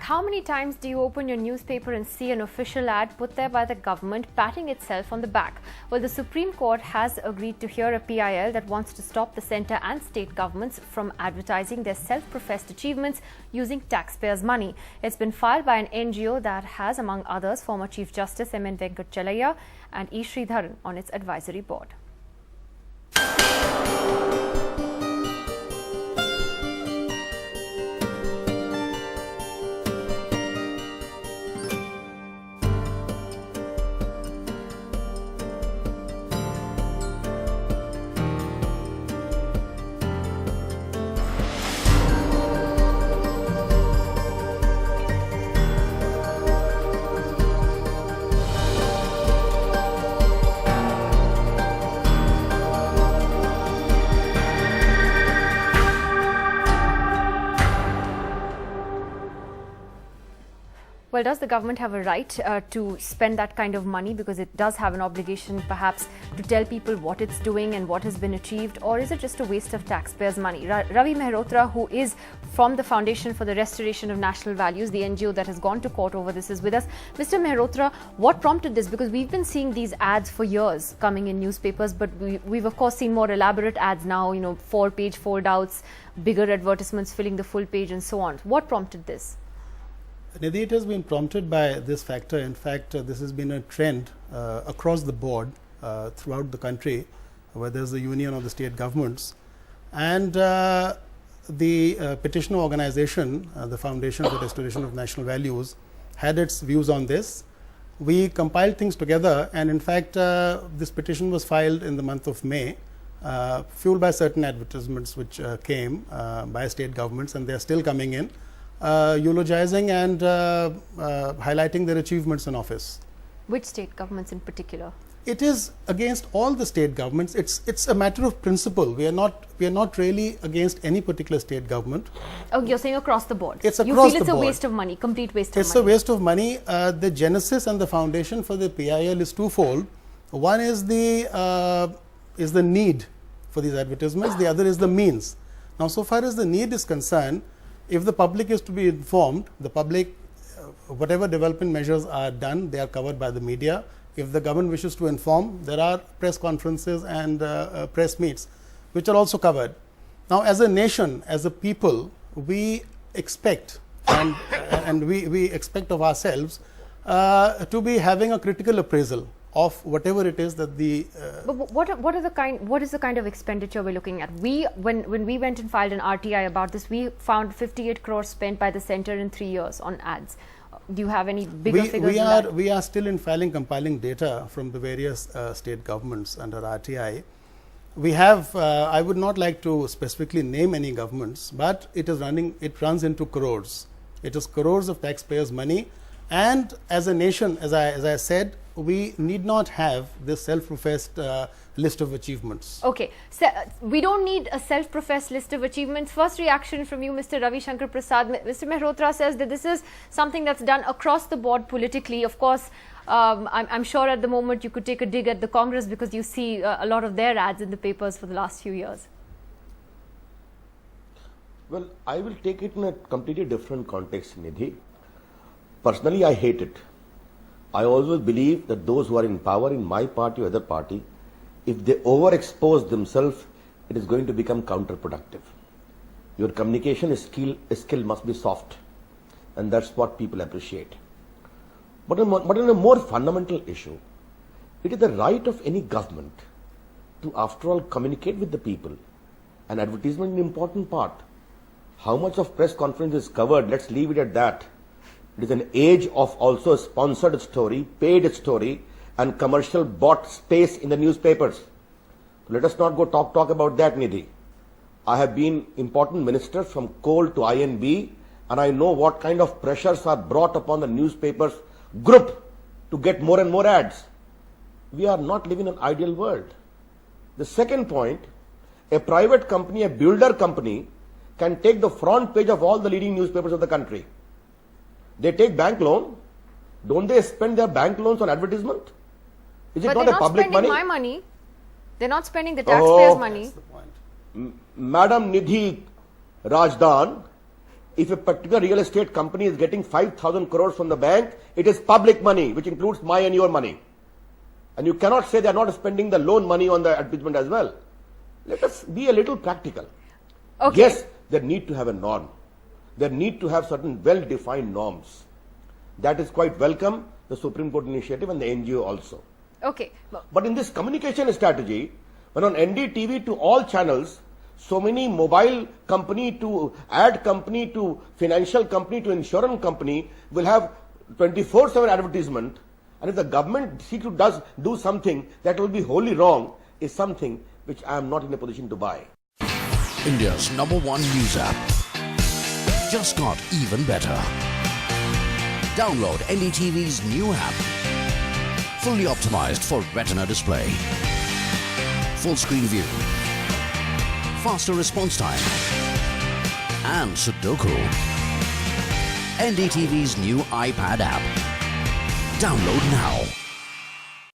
How many times do you open your newspaper and see an official ad put there by the government patting itself on the back? Well, the Supreme Court has agreed to hear a PIL that wants to stop the centre and state governments from advertising their self-professed achievements using taxpayers' money. It's been filed by an NGO that has, among others, former Chief Justice M.N. Venkatachalaya and E. Sridharan on its advisory board. Well, does the government have a right to spend that kind of money, because it does have an obligation perhaps to tell people what it's doing and what has been achieved, or is it just a waste of taxpayers' money? Ravi Mehrotra, who is from the Foundation for the Restoration of National Values, the NGO that has gone to court over this, is with us. Mr. Mehrotra, what prompted this? Because we've been seeing these ads for years coming in newspapers, but we've of course seen more elaborate ads now, 4-page fold-outs, bigger advertisements filling the full page and so on. What prompted this? Nidhi, it has been prompted by this factor. In fact, this has been a trend across the board throughout the country, whether it's the union or the state governments. And the petitioner organization, the Foundation for Restoration of National Values, had its views on this. We compiled things together, and in fact, this petition was filed in the month of May, fueled by certain advertisements which came by state governments, and they are still coming in, eulogizing and highlighting their achievements in office. Which state governments in particular? It is against all the state governments. It's a matter of principle. We are not really against any particular state government. Oh, you're saying across the board? It's across the board. You feel it's a waste of money, complete waste of money? It's a waste of money. The genesis and the foundation for the PIL is twofold. One is the need for these advertisements. The other is the means. Now, so far as the need is concerned, if the public is to be informed, the public, whatever development measures are done, they are covered by the media. If the government wishes to inform, there are press conferences and press meets, which are also covered. Now, as a nation, as a people, we expect and we expect of ourselves to be having a critical appraisal of whatever it is that the. But what is the kind of expenditure we're looking at? When we went and filed an RTI about this, we found 58 crores spent by the centre in 3 years on ads. Do you have any bigger figures? We are still in compiling data from the various state governments under RTI. We have. I would not like to specifically name any governments, but it runs into crores. It is crores of taxpayers' money, and as a nation, as I said, we need not have this self-professed list of achievements. Okay, so we don't need a self-professed list of achievements. First reaction from you, Mr. Ravi Shankar Prasad. Mr. Mehrotra says that this is something that's done across the board politically. Of course, I'm sure at the moment you could take a dig at the Congress, because you see a lot of their ads in the papers for the last few years. Well, I will take it in a completely different context, Nidhi. Personally, I hate it. I always believe that those who are in power in my party or other party, if they overexpose themselves, it is going to become counterproductive. Your communication skill must be soft, and that's what people appreciate. But on a more fundamental issue, it is the right of any government to, after all, communicate with the people. An advertisement is an important part. How much of press conference is covered, let's leave it at that. It is an age of also a sponsored story, paid story, and commercial bought space in the newspapers. Let us not go talk about that, Nidhi. I have been important minister from coal to INB, and I know what kind of pressures are brought upon the newspapers group to get more and more ads. We are not living in an ideal world. The second point, a private company, a builder company, can take the front page of all the leading newspapers of the country. They take bank loan. Don't they spend their bank loans on advertisement? Is it not a public money? But they're not spending my money. They're not spending the taxpayers' money. That's the point. Madam Nidhi Rajdan, if a particular real estate company is getting 5,000 crores from the bank, it is public money, which includes my and your money. And you cannot say they are not spending the loan money on the advertisement as well. Let us be a little practical. Okay. Yes, there need to have a norm. There need to have certain well-defined norms. That is quite welcome, the Supreme Court initiative and the NGO also. Okay. But in this communication strategy, when on NDTV to all channels, so many mobile company to ad company to financial company to insurance company will have 24/7 advertisement, and if the government seeks to do something that will be wholly wrong, is something which I am not in a position to buy. India's #1 news app just got even better. Download NDTV's new app. Fully optimized for retina display. Full screen view. Faster response time. And Sudoku. NDTV's new iPad app. Download now.